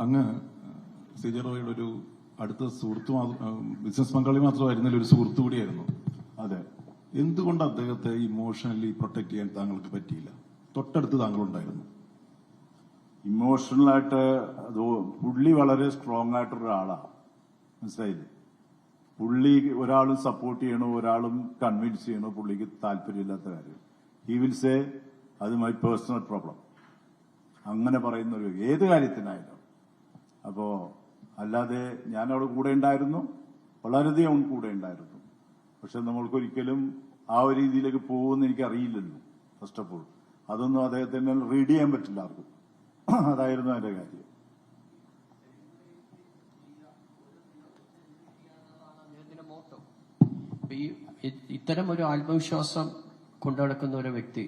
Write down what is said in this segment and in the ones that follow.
അങ്ങ് സി.ജെ. റോയിയുടെ ഒരു അടുത്ത സുഹൃത്തു, ബിസിനസ് പങ്കാളി മാത്രമായിരുന്നില്ല, ഒരു സുഹൃത്തു കൂടിയായിരുന്നു. അതെ. എന്തുകൊണ്ട് അദ്ദേഹത്തെ ഇമോഷണലി പ്രൊട്ടക്ട് ചെയ്യാൻ താങ്കൾക്ക് പറ്റിയില്ല? തൊട്ടടുത്ത് താങ്കളുണ്ടായിരുന്നു. ഇമോഷണലായിട്ട് അത് പുള്ളി വളരെ സ്ട്രോങ് ആയിട്ടൊരാളാണ്, മനസ്സിലായില്ലേ? പുള്ളി ഒരാളും സപ്പോർട്ട് ചെയ്യണോ, ഒരാളും കൺവിൻസ് ചെയ്യണോ പുള്ളിക്ക് താല്പര്യമില്ലാത്ത കാര്യം. ഹി വിൽ സേ അത് മൈ പേഴ്സണൽ പ്രോബ്ലം, അങ്ങനെ പറയുന്ന ഒരു ഏത് കാര്യത്തിനായാലും. അപ്പോ അല്ലാതെ ഞാൻ അവിടെ കൂടെ ഉണ്ടായിരുന്നു, വളരെയധികം കൂടെ ഉണ്ടായിരുന്നു. പക്ഷെ നമ്മൾക്കൊരിക്കലും ആ ഒരു രീതിയിലേക്ക് പോകുമെന്ന് എനിക്ക് അറിയില്ലല്ലോ. ഫസ്റ്റ് ഓഫ് ഓൾ അതൊന്നും അദ്ദേഹത്തിന് റീഡ് ചെയ്യാൻ പറ്റില്ല ആർക്കും. അതായിരുന്നു അതിന്റെ കാര്യം. ഇത്തരം ഒരു ആത്മവിശ്വാസം കൊണ്ടുനടക്കുന്ന ഒരു വ്യക്തി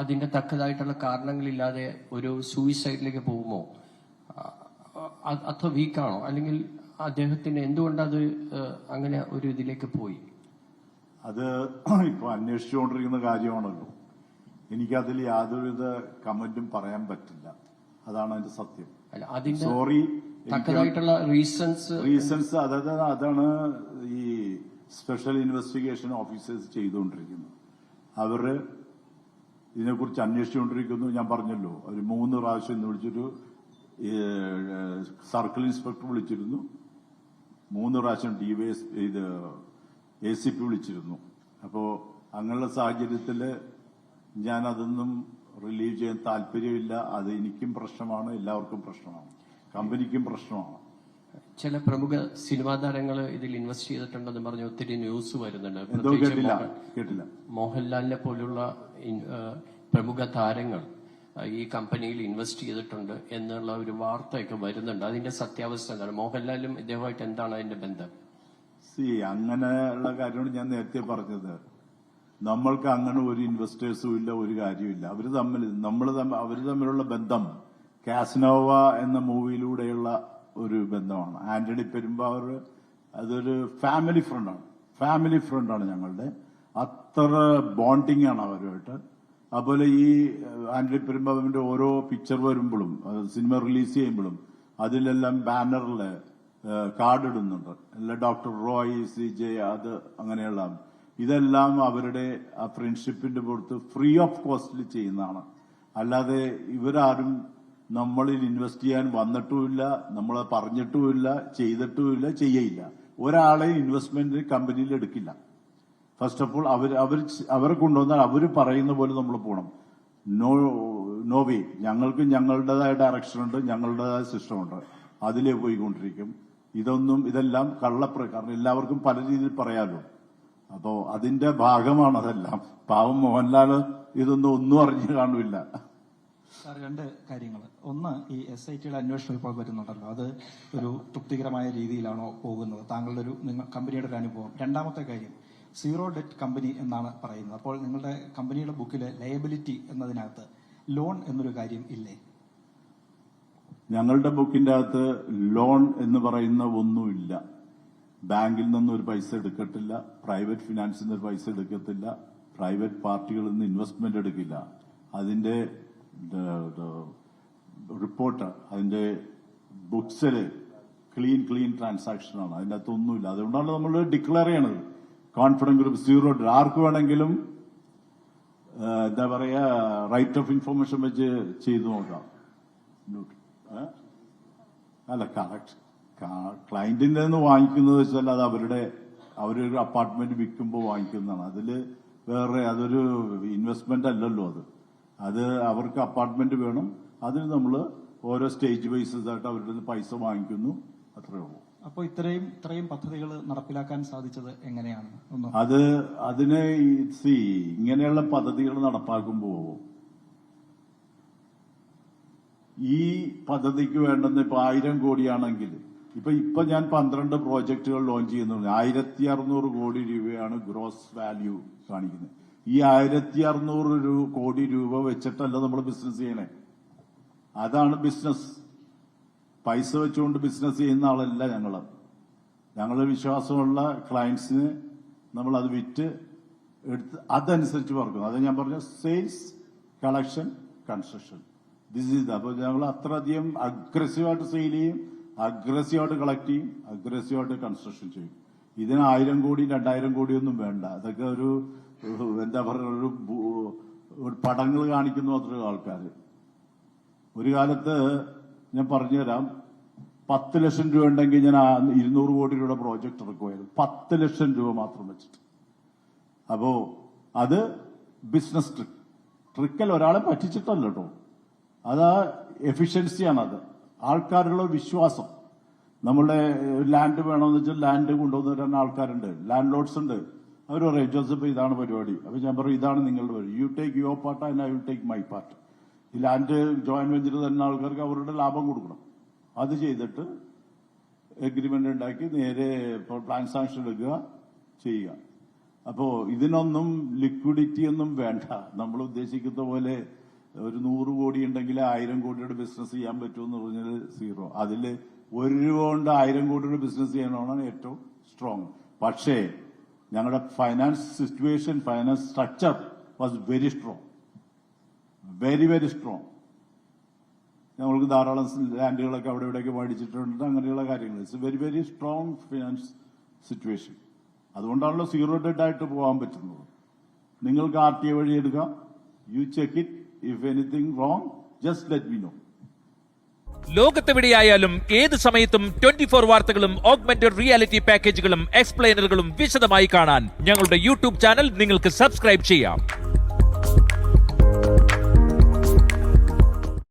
അതിന്റെ തക്കതായിട്ടുള്ള കാരണങ്ങളില്ലാതെ ഒരു സൂയിസൈഡിലേക്ക് പോകുമോ? അത്ര വീക്കാണോ? അല്ലെങ്കിൽ അദ്ദേഹത്തിന് എന്തുകൊണ്ടത് അങ്ങനെ ഒരു ഇതിലേക്ക് പോയി? അത് ഇപ്പൊ അന്വേഷിച്ചുകൊണ്ടിരിക്കുന്ന കാര്യമാണല്ലോ. എനിക്കതിൽ യാതൊരുവിധ കമന്റും പറയാൻ പറ്റില്ല. അതാണ് അതിന്റെ സത്യം. സോറി. തക്കതായിട്ടുള്ള റീസൺസ് അതാണ് ഈ സ്പെഷ്യൽ ഇൻവെസ്റ്റിഗേഷൻ ഓഫീസേഴ്സ് ചെയ്തുകൊണ്ടിരിക്കുന്നത്. അവര് ഇതിനെക്കുറിച്ച് അന്വേഷിച്ചുകൊണ്ടിരിക്കുന്നു. ഞാൻ പറഞ്ഞല്ലോ, ഒരു 3 പ്രാവശ്യം ഇന്ന് വിളിച്ചൊരു സർക്കിൾ ഇൻസ്പെക്ടർ വിളിച്ചിരുന്നു, 3 പ്രാവശ്യം ACP വിളിച്ചിരുന്നു. അപ്പോ അങ്ങനെയുള്ള സാഹചര്യത്തില് ഞാൻ അതൊന്നും റിലീവ് ചെയ്യാൻ താല്പര്യമില്ല. അത് എനിക്കും പ്രശ്നമാണ്, എല്ലാവർക്കും പ്രശ്നമാണ്, കമ്പനിക്കും പ്രശ്നമാണ്. ചില പ്രമുഖ സിനിമാ താരങ്ങൾ ഇതിൽ ഇൻവെസ്റ്റ് ചെയ്തിട്ടുണ്ടെന്ന് പറഞ്ഞ് ഒത്തിരി ന്യൂസ് വരുന്നുണ്ട്. കേട്ടില്ല. മോഹൻലാലിനെ പോലുള്ള പ്രമുഖ താരങ്ങൾ ഈ കമ്പനിയിൽ ഇൻവെസ്റ്റ് ചെയ്തിട്ടുണ്ട് എന്നുള്ള ഒരു വാർത്തയൊക്കെ വരുന്നുണ്ട്. അതിന്റെ സത്യാവസ്ഥ എന്താണ്? മോഹൻലാലും ഇദ്ദേഹമായിട്ട് എന്താണ് അതിന്റെ ബന്ധം? അങ്ങനെയുള്ള കാര്യമാണ് ഞാൻ നേരത്തെ പറഞ്ഞത്. നമ്മൾക്ക് അങ്ങനെ ഒരു ഇൻവെസ്റ്റേഴ്സും ഇല്ല, ഒരു കാര്യമില്ല. അവര് തമ്മിലുള്ള ബന്ധം കാസ്നോവ എന്ന മൂവിയിലൂടെയുള്ള ഒരു ബന്ധമാണ്. ആന്റണി പെരുമ്പാവൂർ അതൊരു ഫാമിലി ഫ്രണ്ടാണ് ഞങ്ങളുടെ. അത്ര ബോണ്ടിങ് ആണ് അവരുമായിട്ട്. അതുപോലെ ഈ ആന്റണി പെരുമ്പാവൂരിന്റെ ഓരോ പിക്ചർ വരുമ്പോഴും, സിനിമ റിലീസ് ചെയ്യുമ്പോഴും അതിലെല്ലാം ബാനറില് കാർഡ് ഇടുന്നുണ്ട്. ഡോക്ടർ റോയ്, CJ, അത് അങ്ങനെയുള്ള ഇതെല്ലാം അവരുടെ ആ ഫ്രണ്ട്ഷിപ്പിന്റെ പുറത്ത് ഫ്രീ ഓഫ് കോസ്റ്റിൽ ചെയ്യുന്നതാണ്. അല്ലാതെ ഇവരാരും നമ്മളിൽ ഇൻവെസ്റ്റ് ചെയ്യാൻ വന്നിട്ടുമില്ല, നമ്മളെ പറഞ്ഞിട്ടുമില്ല, ചെയ്തിട്ടുമില്ല, ചെയ്യയില്ല. ഒരാളെ ഇൻവെസ്റ്റ്മെന്റ് കമ്പനിയിൽ എടുക്കില്ല. ഫസ്റ്റ് ഓഫ് ഓൾ അവരെ കൊണ്ടുവന്നാൽ അവർ പറയുന്ന പോലെ നമ്മൾ പോകണം. No way. ഞങ്ങൾക്ക് ഞങ്ങളുടേതായ ഡയറക്ഷൻ ഉണ്ട്, ഞങ്ങളുടേതായ സിസ്റ്റം ഉണ്ട്, അതിലേ പോയിക്കൊണ്ടിരിക്കും. ഇതെല്ലാം കാരണം എല്ലാവർക്കും പല രീതിയിൽ പറയാലോ. അപ്പോ അതിന്റെ ഭാഗമാണ് അതെല്ലാം. പാവം മോഹൻലാൽ ഒന്നും അറിഞ്ഞു കാണില്ല. സാർ, 2 കാര്യങ്ങൾ. ഒന്ന്, ഈ SITയുടെ അന്വേഷണം ഇപ്പോൾ വരുന്നുണ്ടല്ലോ, അത് ഒരു തൃപ്തികരമായ രീതിയിലാണോ പോകുന്നത്? താങ്കളുടെ കമ്പനിയുടെ ഒരു അനുഭവം. രണ്ടാമത്തെ കാര്യം, 0 ഡെറ്റ് കമ്പനി എന്നാണ് പറയുന്നത്. അപ്പോൾ നിങ്ങളുടെ കമ്പനിയുടെ ബുക്കിലെ ലയബിലിറ്റി എന്നതിനകത്ത് ലോൺ എന്നൊരു കാര്യം ഇല്ലേ? ഞങ്ങളുടെ ബുക്കിന്റെ അകത്ത് ലോൺ എന്ന് പറയുന്ന ഒന്നുമില്ല. ബാങ്കിൽ നിന്ന് ഒരു പൈസ എടുക്കത്തില്ല, പ്രൈവറ്റ് ഫിനാൻസിൽ നിന്ന് ഒരു പൈസ എടുക്കത്തില്ല, പ്രൈവറ്റ് പാർട്ടികളിൽ നിന്ന് ഇൻവെസ്റ്റ്മെന്റ് എടുക്കില്ല. അതിന്റെ റിപ്പോർട്ട്, അതിന്റെ ബുക്സില് ക്ലീൻ ട്രാൻസാക്ഷനാണ്. അതിന്റെ അകത്ത് ഒന്നുമില്ല. അതുകൊണ്ടാണ് നമ്മൾ ഡിക്ലെയർ ചെയ്യണത്. കോൺഫിഡന്റ് ഗ്രൂപ്പ് 0 ആർക്ക് വേണമെങ്കിലും എന്താ പറയാ, റൈറ്റ് ഓഫ് ഇൻഫർമേഷൻ വെച്ച് ചെയ്തു നോക്കാം. അല്ല, കറക്റ്റ്. ക്ലയന്റിന്റെ നിന്ന് വാങ്ങിക്കുന്നത് വെച്ചാൽ അത് അവരൊരു അപ്പാർട്ട്മെന്റ് വിൽക്കുമ്പോൾ വാങ്ങിക്കുന്നതാണ്. അതില് വേറെ അതൊരു ഇൻവെസ്റ്റ്മെന്റ് അല്ലല്ലോ. അത് അവർക്ക് അപ്പാർട്ട്മെന്റ് വേണം, അതിന് നമ്മൾ ഓരോ സ്റ്റേജ് വൈസസ് ആയിട്ട് അവരുടെ നിന്ന് പൈസ വാങ്ങിക്കുന്നു, അത്രേ ഉള്ളൂ. അപ്പോൾ ഇത്രയും പദ്ധതികൾ നടപ്പിലാക്കാൻ സാധിച്ചത് എങ്ങനെയാണ്? അതിനെ ഇങ്ങനെയുള്ള പദ്ധതികൾ നടപ്പാക്കുമ്പോൾ ഈ പദ്ധതിക്ക് വേണ്ടുന്ന ഇപ്പൊ 1000 കോടിയാണെങ്കിൽ ഇപ്പൊ ഞാൻ 12 പ്രോജക്ടുകൾ ലോഞ്ച് ചെയ്യുന്നുണ്ട്. 1600 കോടി രൂപയാണ് ഗ്രോസ് വാല്യൂ കാണിക്കുന്നത്. ഈ 1600 കോടി രൂപ വെച്ചിട്ടല്ല നമ്മൾ ബിസിനസ് ചെയ്യണേ. അതാണ് ബിസിനസ്. പൈസ വെച്ചുകൊണ്ട് ബിസിനസ് ചെയ്യുന്ന ആളല്ല ഞങ്ങള് വിശ്വാസമുള്ള ക്ലയൻസിന് നമ്മൾ അത് വിറ്റ് എടുത്ത് അതനുസരിച്ച് പറക്കുന്നു. അത് ഞാൻ പറഞ്ഞ sales, collection, construction this is അപ്പോൾ ഞങ്ങൾ അത്രയധികം അഗ്രസീവായിട്ട് സെയിൽ ചെയ്യും, അഗ്രസീവായിട്ട് കളക്ട് ചെയ്യും, അഗ്രസീവായിട്ട് കൺസ്ട്രക്ഷൻ ചെയ്യും. ഇതിന് 1000 കോടി 2000 കോടിയൊന്നും വേണ്ട. അതൊക്കെ ഒരു എന്താ പറയുക, ഒരു പടങ്ങൾ കാണിക്കുന്നു അത്ര ആൾക്കാർ. ഒരു കാലത്ത് ഞാൻ പറഞ്ഞുതരാം, 10 ലക്ഷം രൂപ ഉണ്ടെങ്കിൽ ഞാൻ 200 കോടി രൂപയുടെ പ്രോജക്റ്റ് ഇറക്കുമായിരുന്നു. 10 ലക്ഷം രൂപ മാത്രം വെച്ചിട്ട്. അപ്പോ അത് ബിസിനസ് ട്രിക്കൽ ഒരാളെ പറ്റിച്ചിട്ടല്ല കേട്ടോ, അത് എഫിഷ്യൻസിയാണ്. അത് ആൾക്കാരുടെ വിശ്വാസം. നമ്മളുടെ ലാൻഡ് വേണമെന്ന് വെച്ചാൽ ലാൻഡ് കൊണ്ടുവന്ന് തരുന്ന ആൾക്കാരുണ്ട്, ലാൻഡ് ലോഡ്സ് ഉണ്ട്. അവർ പറയും ജോസഫ് ഇതാണ് പരിപാടി. അപ്പൊ ഞാൻ പറയും ഇതാണ് നിങ്ങളുടെ പരിപാടി, you take your part and I will take my part. ഈ ലാൻഡ് ജോയിന്റ് വെഞ്ചർ തരുന്ന ആൾക്കാർക്ക് അവരുടെ ലാഭം കൊടുക്കണം. അത് ചെയ്തിട്ട് എഗ്രിമെന്റ് ഉണ്ടാക്കി നേരെ പ്ലാൻ സാങ്ഷൻ എടുക്കുക, ചെയ്യുക. അപ്പോ ഇതിനൊന്നും ലിക്വിഡിറ്റി ഒന്നും വേണ്ട. നമ്മൾ ഉദ്ദേശിക്കുന്ന പോലെ ഒരു 100 കോടി ഉണ്ടെങ്കിൽ 1000 കോടിയുടെ ബിസിനസ് ചെയ്യാൻ പറ്റുമെന്ന് പറഞ്ഞാൽ സീറോ. അതിൽ 1 രൂപ കൊണ്ട് 1000 കോടിയുടെ ബിസിനസ് ചെയ്യാനാണ് ഏറ്റവും സ്ട്രോങ്. പക്ഷേ ഞങ്ങളുടെ finance situation, finance structure was very strong, very very strong. നമ്മൾക്ക് ധാരാളം ലാൻഡുകളൊക്കെ അവിടെ ഇവിടെയൊക്കെ മേടിച്ചിട്ടുണ്ട്, അങ്ങനെയുള്ള കാര്യങ്ങൾ. It's very very strong finance situation. അതുകൊണ്ടാണല്ലോ സീറോ ഡെറ്റ് ആയിട്ട് പോകാൻ പറ്റുന്നത്. നിങ്ങൾക്ക് RTA വഴി എടുക്കാം, you check it, if anything wrong just let me know. ലോകത്തെവിടെയായാലും ഏത് സമയത്തും 24 വാർത്തകളും ഓഗ്മെന്റഡ് റിയാലിറ്റി പാക്കേജുകളും എക്സ്പ്ലെയിനറുകളും വിശദമായി കാണാൻ ഞങ്ങളുടെ യൂട്യൂബ് ചാനൽ നിങ്ങൾക്ക് സബ്സ്ക്രൈബ് ചെയ്യാം.